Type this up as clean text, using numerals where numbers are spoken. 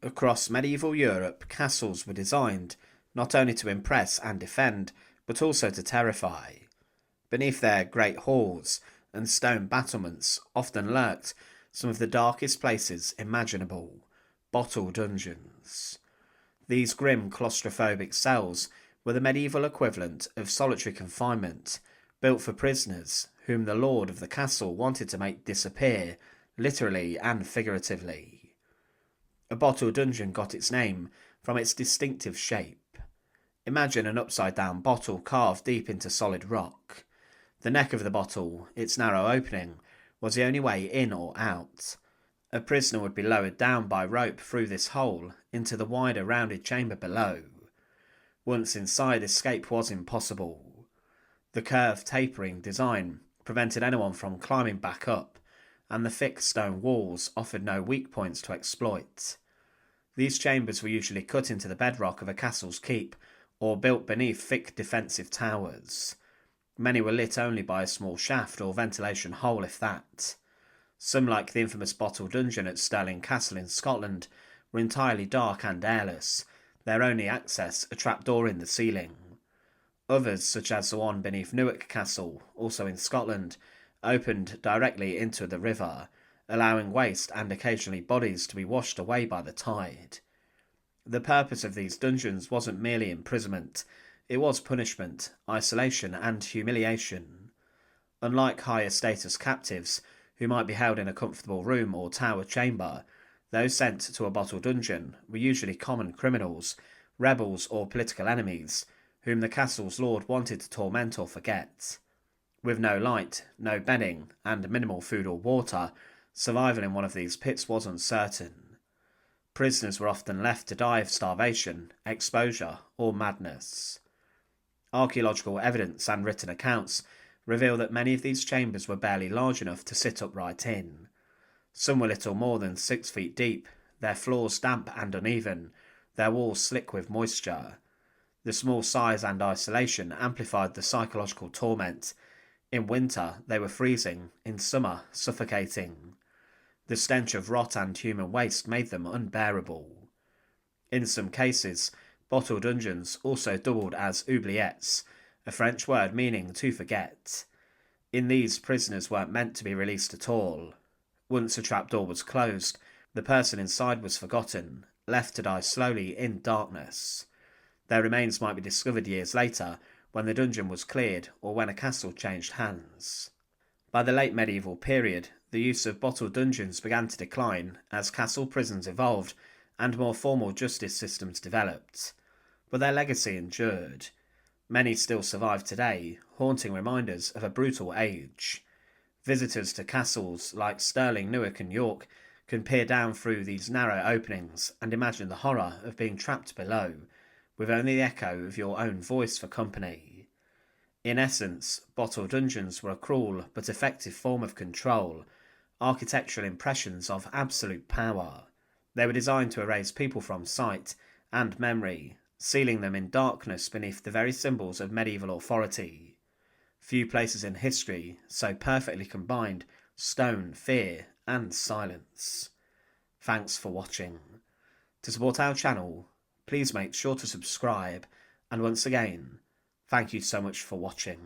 Across medieval Europe, castles were designed not only to impress and defend, but also to terrify. Beneath their great halls and stone battlements often lurked some of the darkest places imaginable, bottle dungeons. These grim claustrophobic cells were the medieval equivalent of solitary confinement, built for prisoners whom the lord of the castle wanted to make disappear, literally and figuratively. A bottle dungeon got its name from its distinctive shape. Imagine an upside-down bottle carved deep into solid rock. The neck of the bottle, its narrow opening, was the only way in or out. A prisoner would be lowered down by rope through this hole into the wider rounded chamber below. Once inside, escape was impossible. The curved tapering design prevented anyone from climbing back up, and the thick stone walls offered no weak points to exploit. These chambers were usually cut into the bedrock of a castle's keep, or built beneath thick defensive towers. Many were lit only by a small shaft or ventilation hole, if that. Some, like the infamous Bottle Dungeon at Stirling Castle in Scotland, were entirely dark and airless, their only access a trapdoor in the ceiling. Others, such as the one beneath Newark Castle, also in Scotland, opened directly into the river, allowing waste and occasionally bodies to be washed away by the tide. The purpose of these dungeons wasn't merely imprisonment, it was punishment, isolation and humiliation. Unlike higher status captives, who might be held in a comfortable room or tower chamber, those sent to a bottle dungeon were usually common criminals, rebels or political enemies, whom the castle's lord wanted to torment or forget. With no light, no bedding, and minimal food or water, survival in one of these pits was uncertain. Prisoners were often left to die of starvation, exposure, or madness. Archaeological evidence and written accounts reveal that many of these chambers were barely large enough to sit upright in. Some were little more than 6 feet deep, their floors damp and uneven, their walls slick with moisture. The small size and isolation amplified the psychological torment. In winter, they were freezing, in summer, suffocating. The stench of rot and human waste made them unbearable. In some cases, bottle dungeons also doubled as oubliettes, a French word meaning to forget. In these, prisoners weren't meant to be released at all. Once a trapdoor was closed, the person inside was forgotten, left to die slowly in darkness. Their remains might be discovered years later, when the dungeon was cleared or when a castle changed hands. By the late medieval period, the use of bottle dungeons began to decline as castle prisons evolved and more formal justice systems developed. But their legacy endured. Many still survive today, haunting reminders of a brutal age. Visitors to castles like Stirling, Newark and York can peer down through these narrow openings and imagine the horror of being trapped below, with only the echo of your own voice for company. In essence, bottle dungeons were a cruel but effective form of control, architectural impressions of absolute power. They were designed to erase people from sight and memory, sealing them in darkness beneath the very symbols of medieval authority. Few places in history so perfectly combined stone, fear, and silence. Thanks for watching. To support our channel, please make sure to subscribe, and once again, thank you so much for watching.